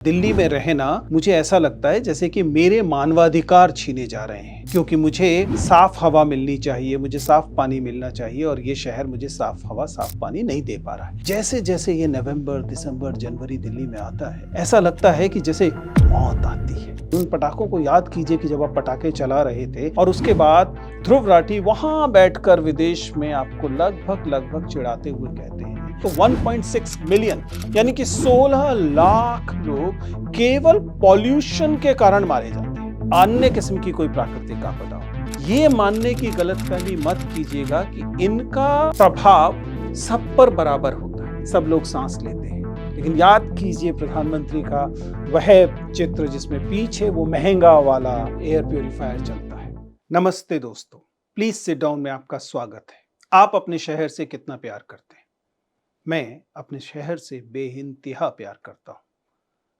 दिल्ली में रहना मुझे ऐसा लगता है जैसे कि मेरे मानवाधिकार छीने जा रहे हैं, क्योंकि मुझे साफ हवा मिलनी चाहिए, मुझे साफ पानी मिलना चाहिए और ये शहर मुझे साफ हवा साफ पानी नहीं दे पा रहा है। जैसे जैसे ये नवंबर, दिसंबर, जनवरी दिल्ली में आता है, ऐसा लगता है कि जैसे मौत आती है। उन पटाखों को याद कीजिए कि जब आप पटाखे चला रहे थे और उसके बाद ध्रुव राठी वहां बैठकर विदेश में आपको लगभग चिढ़ाते हुए कहते हैं तो 1.6 मिलियन यानी कि 16 लाख लोग केवल पॉल्यूशन के कारण मारे जाते हैं, अन्य किस्म की कोई प्राकृतिक आपदा हो। ये मानने की गलतफहमी मत कीजिएगा कि इनका प्रभाव सब पर बराबर होता है, सब लोग सांस लेते हैं। लेकिन याद कीजिए प्रधानमंत्री का वह चित्र जिसमें पीछे वो महंगा वाला एयर प्यूरिफायर चलता है। नमस्ते दोस्तों, प्लीज सिट डाउन में आपका स्वागत है। आप अपने शहर से कितना प्यार करते हैं? मैं अपने शहर से बेइंतहा प्यार करता हूं,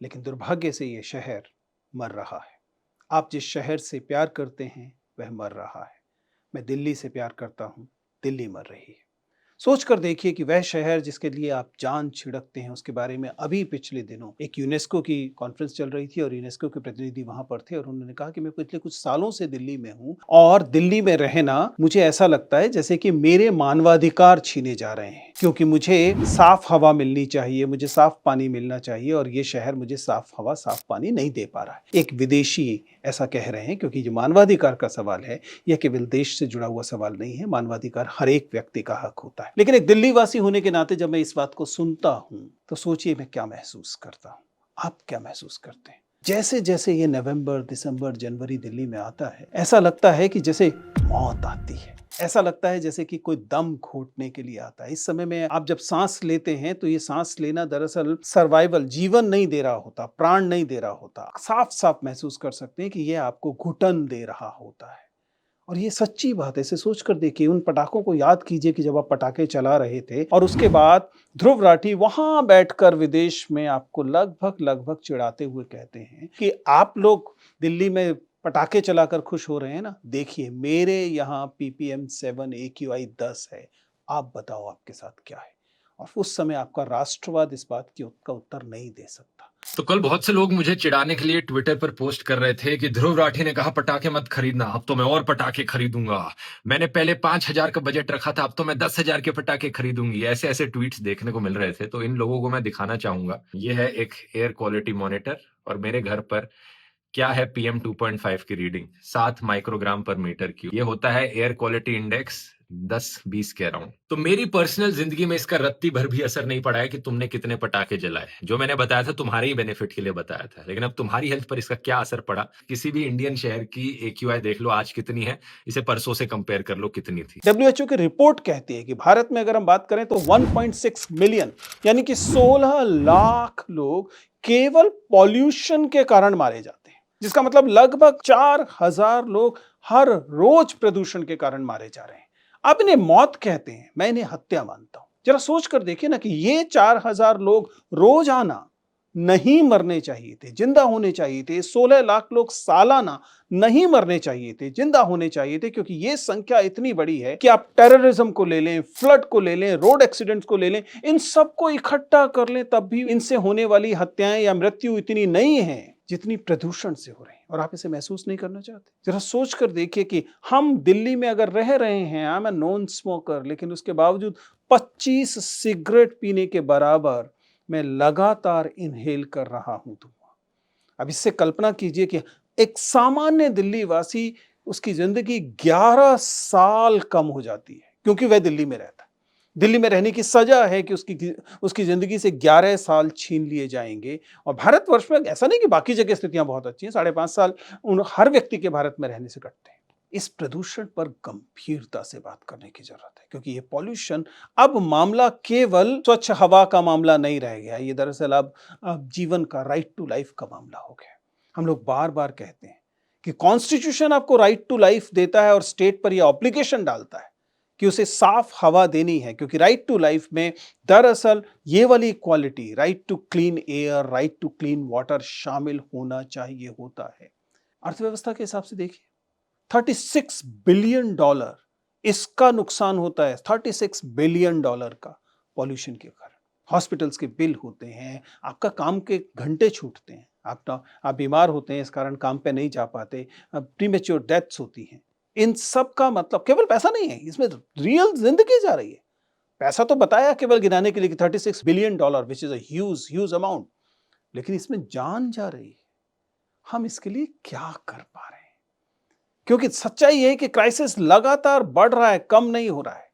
लेकिन दुर्भाग्य से यह शहर मर रहा है। आप जिस शहर से प्यार करते हैं वह मर रहा है। मैं दिल्ली से प्यार करता हूं, दिल्ली मर रही है। सोच कर देखिए कि वह शहर जिसके लिए आप जान छिड़कते हैं, उसके बारे में अभी पिछले दिनों एक यूनेस्को की कॉन्फ्रेंस चल रही थी और यूनेस्को के प्रतिनिधि वहां पर थे और उन्होंने कहा कि मैं पिछले कुछ सालों से दिल्ली में हूं और दिल्ली में रहना मुझे ऐसा लगता है जैसे कि मेरे मानवाधिकार छीने जा रहे हैं, क्योंकि मुझे साफ हवा मिलनी चाहिए, मुझे साफ पानी मिलना चाहिए और ये शहर मुझे साफ हवा साफ पानी नहीं दे पा रहा है। एक विदेशी ऐसा कह रहे हैं, क्योंकि जो मानवाधिकार का सवाल है यह केवल देश से जुड़ा हुआ सवाल नहीं है, मानवाधिकार हर एक व्यक्ति का हक होता है। लेकिन एक दिल्ली वासी होने के नाते जब मैं इस बात को सुनता हूं तो सोचिए मैं क्या महसूस करता हूं। आप क्या महसूस करते हैं? जैसे जैसे ये नवंबर, दिसंबर, जनवरी दिल्ली में आता है, ऐसा लगता है कि जैसे मौत आती है। ऐसा लगता है जैसे कि कोई दम घोटने के लिए आता है। इस समय में आप जब सांस लेते हैं तो ये सांस लेना दरअसल सर्वाइवल, जीवन नहीं दे रहा होता, प्राण नहीं दे रहा होता। साफ साफ महसूस कर सकते हैं कि ये आपको घुटन दे रहा होता है। और ये सच्ची बात है। इसे सोच कर देखिए, उन पटाखों को याद कीजिए कि जब आप पटाखे चला रहे थे और उसके बाद ध्रुव राठी वहां बैठकर विदेश में आपको लगभग चिढ़ाते हुए कहते हैं कि आप लोग दिल्ली में पटाखे चलाकर खुश हो रहे हैं ना, देखिए मेरे यहाँ PPM 7 AQI 10 है, आप बताओ आपके साथ क्या है। और उस समय आपका राष्ट्रवाद इस बात की का उत्तर नहीं दे सकता। तो कल बहुत से लोग मुझे चिढ़ाने के लिए ट्विटर पर पोस्ट कर रहे थे कि ध्रुव राठी ने कहा पटाखे मत खरीदना, अब तो मैं और पटाखे खरीदूंगा। मैंने पहले 5,000 का बजट रखा था, अब तो मैं 10,000 के पटाखे खरीदूंगी। ऐसे ऐसे ट्वीट्स देखने को मिल रहे थे। तो इन लोगों को मैं दिखाना चाहूंगा, ये है एक एयर क्वालिटी मॉनिटर और मेरे घर पर क्या है PM 2.5 की रीडिंग, 7 माइक्रोग्राम पर मीटर क्यूब। ये होता है एयर क्वालिटी इंडेक्स 10-20 के अराउंड। तो मेरी पर्सनल जिंदगी में इसका रत्ती भर भी असर नहीं पड़ा है कि तुमने कितने पटाखे जलाए। जो मैंने बताया था तुम्हारे ही बेनिफिट के लिए बताया था, लेकिन अब तुम्हारी हेल्थ पर इसका क्या असर पड़ा। किसी भी इंडियन शहर की AQI देख लो आज कितनी है, इसे परसों से कंपेयर कर लो कितनी थी। WHO की रिपोर्ट कहती है कि भारत में अगर हम बात करें तो 1.6 मिलियन यानी कि 16 लाख लोग केवल पॉल्यूशन के कारण मारे जाते हैं, जिसका मतलब लगभग 4,000 लोग हर रोज प्रदूषण के कारण मारे जा रहे हैं। अब इन्हें मौत कहते हैं, मैं इन्हें हत्या मानता हूं। जरा सोच कर देखिए ना कि ये 4,000 लोग रोजाना नहीं मरने चाहिए थे, जिंदा होने चाहिए थे। 16 लाख लोग सालाना नहीं मरने चाहिए थे, जिंदा होने चाहिए थे, क्योंकि ये संख्या इतनी बड़ी है कि आप टेररिज्म को ले लें, फ्लड को ले लें, रोड एक्सीडेंट्स को ले लें, इन सबको इकट्ठा कर लें, तब भी इनसे होने वाली हत्याएं या मृत्यु इतनी नहीं है जितनी प्रदूषण से हो रही है। और आप इसे महसूस नहीं करना चाहते? जरा सोच कर देखिए कि हम दिल्ली में अगर रह रहे हैं, I am a non smoker, लेकिन उसके बावजूद 25 सिगरेट पीने के बराबर मैं लगातार इनहेल कर रहा हूं धुआं। अब इससे कल्पना कीजिए कि एक सामान्य दिल्ली वासी, उसकी जिंदगी 11 साल कम हो जाती है, क्योंकि वह दिल्ली में रहता है। दिल्ली में रहने की सजा है कि उसकी जिंदगी से 11 साल छीन लिए जाएंगे। और भारतवर्ष में ऐसा नहीं कि बाकी जगह स्थितियां बहुत अच्छी हैं, 5.5 साल उन हर व्यक्ति के भारत में रहने से कटते हैं। इस प्रदूषण पर गंभीरता से बात करने की जरूरत है, क्योंकि ये पॉल्यूशन अब मामला केवल स्वच्छ हवा का मामला नहीं रह गया, ये दरअसल अब जीवन का, राइट टू लाइफ का मामला हो गया। हम लोग बार बार कहते हैं कि कॉन्स्टिट्यूशन आपको राइट टू लाइफ देता है और स्टेट पर यह ऑब्लिगेशन डालता है कि उसे साफ हवा देनी है, क्योंकि राइट टू लाइफ में दरअसल ये वाली equality, right to clean air, right to clean water शामिल होना चाहिए होता है। अर्थव्यवस्था के हिसाब से देखिए, $36 बिलियन इसका नुकसान होता है, $36 बिलियन का, पॉल्यूशन के कारण। हॉस्पिटल्स के बिल होते हैं, आपका काम के घंटे छूटते हैं, आप बीमार होते हैं, इस कारण काम पे नहीं जा पाते, प्रीमेच्योर डेथ्स होती हैं। इन सब का मतलब केवल पैसा नहीं है, इसमें रियल ज़िंदगी जा रही है। पैसा तो बताया केवल गिनाने के लिए कि $36 billion which is a huge huge amount, लेकिन इसमें जान जा रही है। हम इसके लिए क्या कर पा रहे हैं? क्योंकि सच्चाई ये है कि क्राइसिस लगातार बढ़ रहा है, कम नहीं हो रहा है।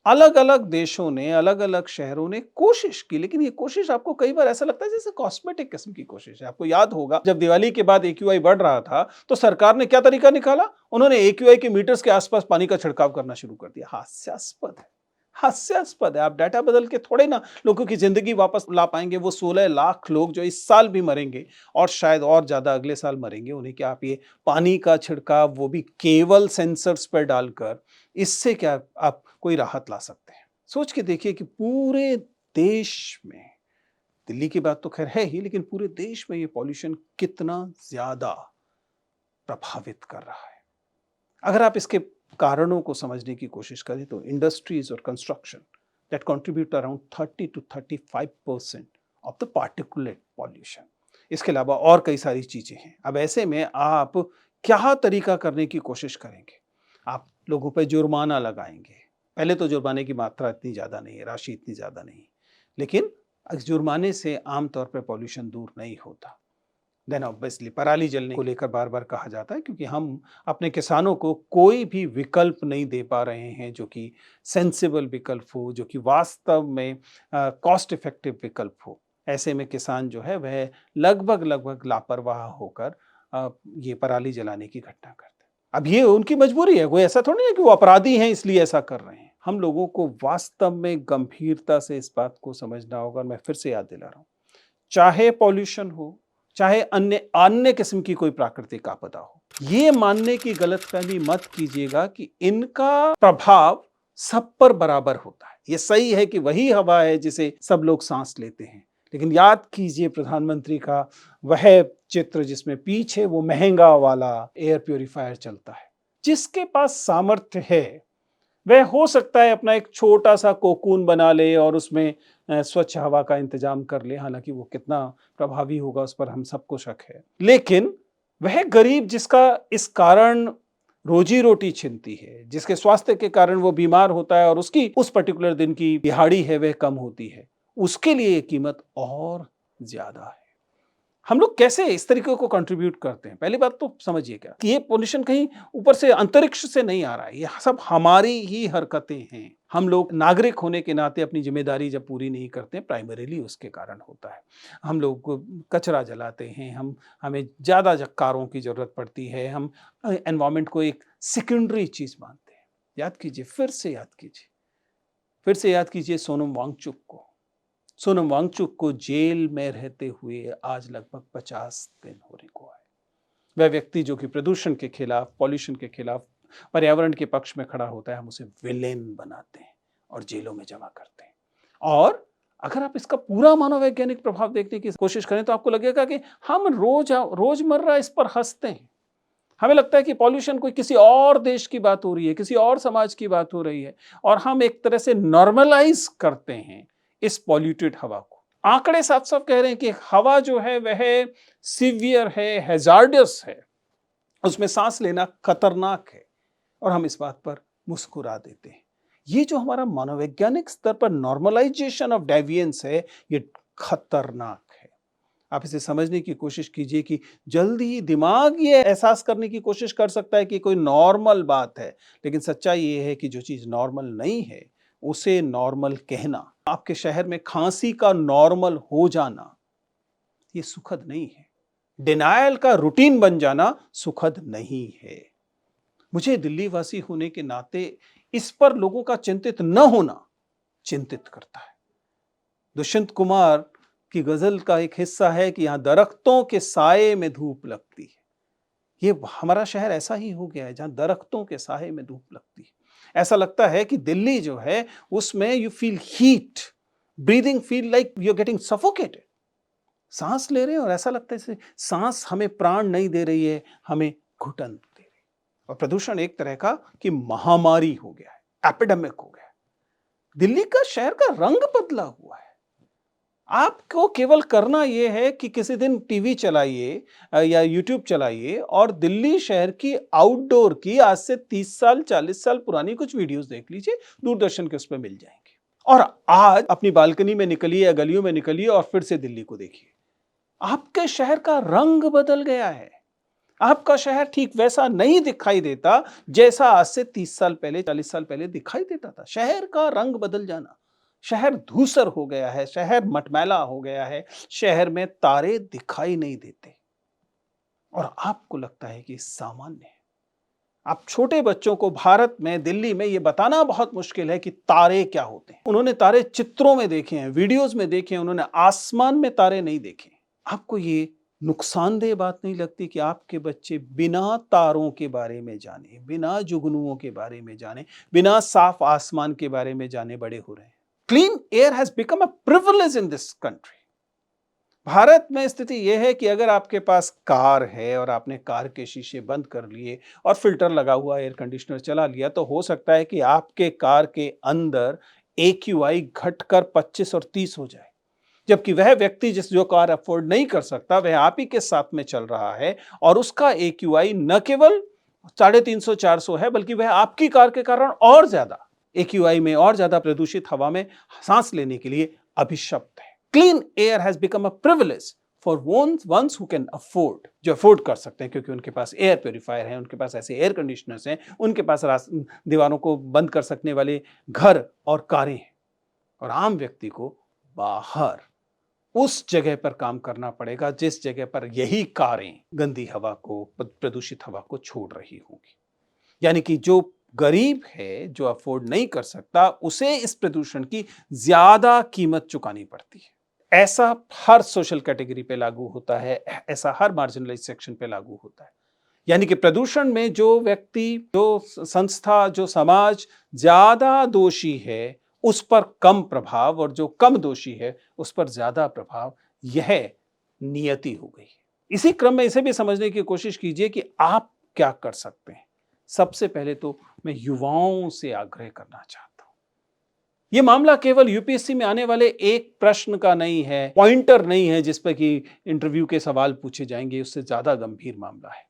अलग-अलग देशों ने, अलग-अलग शहरों ने कोशिश की, लेकिन ये कोशिश आपको कई बार ऐसा लगता है जैसे कॉस्मेटिक किस्म की कोशिश है। आपको याद होगा जब दिवाली के बाद एक्यूआई बढ़ रहा था, तो सरकार ने क्या तरीका निकाला? उन्होंने एक्यूआई के मीटर्स के आसपास पानी का छिड़काव करना शुरू कर दिया। हास्यास्पद है, हास्यास्पद है। आप डाटा बदल के थोड़े ना लोगों की जिंदगी वापस ला पाएंगे। वो 16 लाख लोग जो इस साल भी मरेंगे और शायद और ज्यादा अगले साल मरेंगे, उन्हें क्या आप ये पानी का छिड़काव, वो भी केवल सेंसर्स पर डालकर, इससे क्या आप कोई राहत ला सकते हैं? सोच के देखिए कि पूरे देश में, दिल्ली की बात तो खैर है ही, लेकिन पूरे देश में ये पॉल्यूशन कितना ज्यादा प्रभावित कर रहा है। अगर आप इसके कारणों को समझने की कोशिश करें तो इंडस्ट्रीज और construction that contribute around 30 to 35% of the particulate pollution. इसके अलावा और कई सारी चीजें हैं। अब ऐसे में आप क्या तरीका करने की कोशिश करेंगे? आप लोगों पर जुर्माना लगाएंगे। पहले तो जुर्माने की मात्रा इतनी ज़्यादा नहीं है, राशि इतनी ज़्यादा नहीं, लेकिन जुर्माने से आमतौर पर पॉल्यूशन दूर नहीं होता। देन ऑब्वियसली पराली जलने को लेकर बार बार कहा जाता है, क्योंकि हम अपने किसानों को कोई भी विकल्प नहीं दे पा रहे हैं जो कि सेंसिबल विकल्प हो, जो कि वास्तव में कॉस्ट इफेक्टिव विकल्प हो। ऐसे में किसान जो है वह लगभग लगभग लापरवाह होकर ये पराली जलाने की घटना करते हैं। अब ये उनकी मजबूरी है, कोई ऐसा थोड़ी है कि वो अपराधी हैं इसलिए ऐसा कर रहे हैं। हम लोगों को वास्तव में गंभीरता से इस बात को समझना होगा। और मैं फिर से याद दिला रहा हूँ, चाहे पॉल्यूशन हो, चाहे अन्य अन्य किस्म की कोई प्राकृतिक आपदा हो, ये मानने की गलतफहमी मत कीजिएगा कि इनका प्रभाव सब पर बराबर होता है। ये सही है कि वही हवा है जिसे सब लोग सांस लेते हैं, लेकिन याद कीजिए प्रधानमंत्री का वह चित्र जिसमें पीछे वो महंगा वाला एयर प्यूरिफायर चलता है। जिसके पास सामर्थ्य है वह हो सकता है अपना एक छोटा सा कोकून बना ले और उसमें स्वच्छ हवा का इंतजाम कर ले। हालांकि वो कितना प्रभावी होगा उस पर हम सबको शक है, लेकिन वह गरीब जिसका इस कारण रोजी रोटी छिनती है, जिसके स्वास्थ्य के कारण वो बीमार होता है और उसकी उस पर्टिकुलर दिन की दिहाड़ी है वह कम होती है, उसके लिए ये कीमत और ज्यादा है। हम लोग कैसे इस तरीके को कंट्रीब्यूट करते हैं? पहली बात तो समझिए क्या कि ये पोल्यूशन कहीं ऊपर से अंतरिक्ष से नहीं आ रहा है, ये सब हमारी ही हरकतें हैं। हम लोग नागरिक होने के नाते अपनी जिम्मेदारी जब पूरी नहीं करते, प्राइमरीली उसके कारण होता है। हम लोग कचरा जलाते हैं, हमें ज़्यादा कारों की ज़रूरत पड़ती है, हम एनवायरनमेंट को एक सेकेंडरी चीज़ मानते हैं। याद कीजिए, फिर से याद कीजिए सोनम वांगचुक को। सोनम वांगचुक को जेल में रहते हुए आज लगभग 50 दिन होने को आए। वह व्यक्ति जो कि प्रदूषण के खिलाफ, पॉल्यूशन के खिलाफ, पर्यावरण के पक्ष में खड़ा होता है, हम उसे विलेन बनाते हैं और जेलों में जमा करते हैं। और अगर आप इसका पूरा मनोवैज्ञानिक प्रभाव देखने की कोशिश करें तो आपको लगेगा कि हम रोजमर्रा इस पर हंसते हैं। हमें लगता है कि पॉल्यूशन कोई किसी और देश की बात हो रही है, किसी और समाज की बात हो रही है, और हम एक तरह से नॉर्मलाइज करते हैं इस पॉल्यूटेड हवा को। आंकड़े साफ साफ कह रहे हैं कि हवा जो है वह सीवियर है, हैजार्डस है, उसमें सांस लेना खतरनाक है, और हम इस बात पर मुस्कुरा देते हैं। ये जो हमारा मनोवैज्ञानिक स्तर पर नॉर्मलाइजेशन ऑफ डेविएंस है, ये खतरनाक है। आप इसे समझने की कोशिश कीजिए कि जल्दी ही दिमाग ये एहसास करने की कोशिश कर सकता है कि कोई नॉर्मल बात है, लेकिन सच्चाई ये है कि जो चीज नॉर्मल नहीं है उसे नॉर्मल कहना, आपके शहर में खांसी का नॉर्मल हो जाना, ये सुखद नहीं है। डिनायल का रूटीन बन जाना सुखद नहीं है। मुझे दिल्ली वासी होने के नाते इस पर लोगों का चिंतित न होना चिंतित करता है। दुष्यंत कुमार की गजल का एक हिस्सा है कि यहां दरख्तों के साए में धूप लगती है। ये हमारा शहर ऐसा ही हो गया है जहां दरख्तों के साए में धूप लगती है। ऐसा लगता है कि दिल्ली जो है उसमें you feel heat, breathing feel like you are getting suffocated. सांस ले रहे हैं और ऐसा लगता है जैसे सांस हमें प्राण नहीं दे रही है, हमें घुटन दे रही है। और प्रदूषण एक तरह का कि महामारी हो गया है, एपिडेमिक हो गया है। दिल्ली का शहर का रंग बदला हुआ है। आपको केवल करना यह है कि किसी दिन टीवी चलाइए या यूट्यूब चलाइए और दिल्ली शहर की आउटडोर की आज से 30 साल 40 साल पुरानी कुछ वीडियोस देख लीजिए, दूरदर्शन के उस पर मिल जाएंगे। और आज अपनी बालकनी में निकलिए या गलियों में निकलिए और फिर से दिल्ली को देखिए। आपके शहर का रंग बदल गया है। आपका शहर ठीक वैसा नहीं दिखाई देता जैसा आज से 30 साल पहले 40 साल पहले दिखाई देता था। शहर का रंग बदल जाना, शहर धूसर हो गया है, शहर मटमैला हो गया है, शहर में तारे दिखाई नहीं देते और आपको लगता है कि सामान्य है। आप छोटे बच्चों को भारत में दिल्ली में यह बताना बहुत मुश्किल है कि तारे क्या होते हैं। उन्होंने तारे चित्रों में देखे हैं, वीडियोस में देखे हैं, उन्होंने आसमान में तारे नहीं देखे। आपको ये नुकसानदेह बात नहीं लगती कि आपके बच्चे बिना तारों के बारे में जाने, बिना जुगनुओं के बारे में जाने, बिना साफ आसमान के बारे में जाने बड़े हो रहे हैं? Clean air has become a privilege in this country. Bharat में स्थिति यह है कि अगर आपके पास कार है और आपने कार के शीशे बंद कर लिए और फिल्टर लगा हुआ एयर कंडीशनर चला लिया, तो हो सकता है कि आपके कार के अंदर AQI घटकर 25 और 30 हो जाए। जबकि वह व्यक्ति जो कार अफोर्ड नहीं कर सकता, वह आप ही के साथ में चल रहा है और उसका AQI न केवल 350 400 है, बल्कि वह आपकी कार के कारण और ज्यादा AQI में और ज्यादा प्रदूषित हवा में सांस लेने के लिए अभिशप्त है। Clean air has become a privilege for ones who can afford, जो अफोर्ड कर सकते हैं, क्योंकि उनके पास एयर प्योरीफायर है, उनके पास ऐसे एयर कंडीशनर्स हैं, उनके पास दीवारों को बंद कर सकने वाले घर और कारें हैं। और आम व्यक्ति को बाहर उस जगह पर काम करना पड़ेगा जिस जगह पर यही कारें गंदी हवा को, प्रदूषित हवा को छोड़ रही होंगी। यानी कि जो गरीब है, जो अफोर्ड नहीं कर सकता, उसे इस प्रदूषण की ज्यादा कीमत चुकानी पड़ती है। ऐसा हर सोशल कैटेगरी पे लागू होता है, ऐसा हर मार्जिनलाइज सेक्शन पे लागू होता है। यानी कि प्रदूषण में जो व्यक्ति, जो संस्था, जो समाज ज्यादा दोषी है, उस पर कम प्रभाव, और जो कम दोषी है उस पर ज्यादा प्रभाव, यह नियति हो गई है। इसी क्रम में इसे भी समझने की कोशिश कीजिए कि आप क्या कर सकते हैं। सबसे पहले तो मैं युवाओं से आग्रह करना चाहता हूं। यह मामला केवल यूपीएससी में आने वाले एक प्रश्न का नहीं है, पॉइंटर नहीं है जिस पर कि इंटरव्यू के सवाल पूछे जाएंगे। उससे ज्यादा गंभीर मामला है।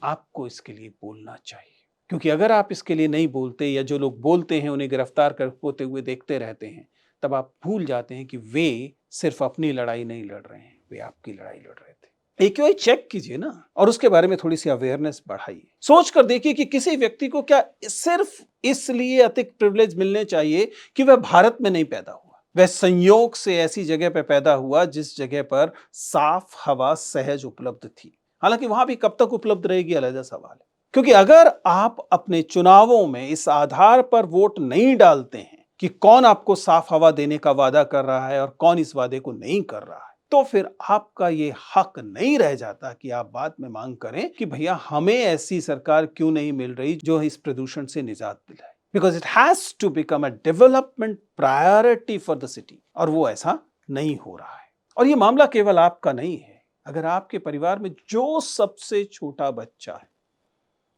आपको इसके लिए बोलना चाहिए, क्योंकि अगर आप इसके लिए नहीं बोलते या जो लोग बोलते हैं उन्हें गिरफ्तार कर होते हुए देखते रहते हैं, तब आप भूल जाते हैं कि वे सिर्फ अपनी लड़ाई नहीं लड़ रहे हैं, वे आपकी लड़ाई लड़ रहे थे। AQI चेक कीजिए ना, और उसके बारे में थोड़ी सी अवेयरनेस बढ़ाइए। सोच कर देखिए कि किसी व्यक्ति को क्या सिर्फ इसलिए अतिरिक्त प्रिविलेज मिलने चाहिए कि वह भारत में नहीं पैदा हुआ, वह संयोग से ऐसी जगह पर पैदा हुआ जिस जगह पर साफ हवा सहज उपलब्ध थी। हालांकि वहां भी कब तक उपलब्ध रहेगी अलग सवाल है। क्योंकि अगर आप अपने चुनावों में इस आधार पर वोट नहीं डालते हैं कि कौन आपको साफ हवा देने का वादा कर रहा है और कौन इस वादे को नहीं कर रहा है, तो फिर आपका ये हक नहीं रह जाता कि आप बाद में मांग करें कि भैया हमें ऐसी सरकार क्यों नहीं मिल रही जो इस प्रदूषण से निजात दिलाए। Because it has to become a development priority for the city, और वो ऐसा नहीं हो रहा है। और ये मामला केवल आपका नहीं है। अगर आपके परिवार में जो सबसे छोटा बच्चा है,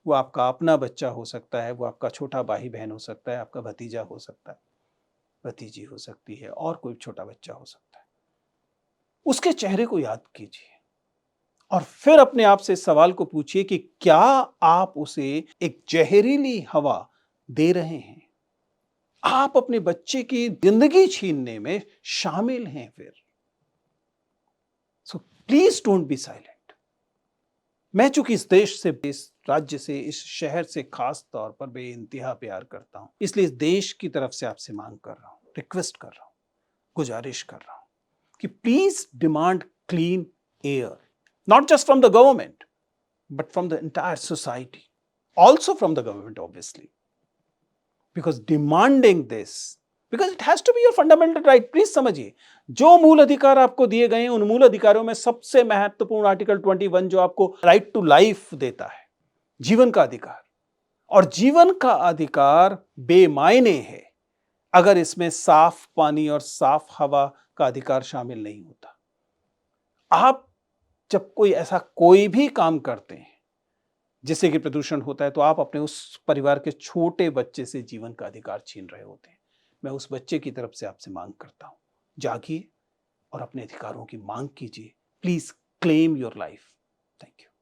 वो आपका अपना बच्चा हो सकता है, वो आपका छोटा भाई बहन हो सकता है, आपका भतीजा हो सकता है, भतीजी हो सकती है, और कोई छोटा बच्चा हो सकता है, उसके चेहरे को याद कीजिए और फिर अपने आप से इस सवाल को पूछिए कि क्या आप उसे एक जहरीली हवा दे रहे हैं? आप अपने बच्चे की जिंदगी छीनने में शामिल हैं फिर। So please don't be silent. मैं चूंकि इस देश से, इस राज्य से, इस शहर से खास तौर पर बेइंतहा प्यार करता हूं, इसलिए इस देश की तरफ से आपसे मांग कर रहा हूं, रिक्वेस्ट कर रहा हूं, गुजारिश कर रहा हूं कि please demand clean air, not just from the government but from the entire society, also from the government obviously, because demanding this, because it has to be your fundamental right. Please समझिए, जो मूल अधिकार आपको दिए गए हैं, उन मूल अधिकारों में सबसे महत्वपूर्ण आर्टिकल 21 जो आपको राइट टू लाइफ देता है, जीवन का अधिकार। और जीवन का अधिकार बेमायने है अगर इसमें साफ पानी और साफ हवा का अधिकार शामिल नहीं होता। आप जब कोई ऐसा कोई भी काम करते हैं जिससे कि प्रदूषण होता है, तो आप अपने उस परिवार के छोटे बच्चे से जीवन का अधिकार छीन रहे होते हैं। मैं उस बच्चे की तरफ से आपसे मांग करता हूँ, जागिए और अपने अधिकारों की मांग कीजिए। Please claim your life. Thank you.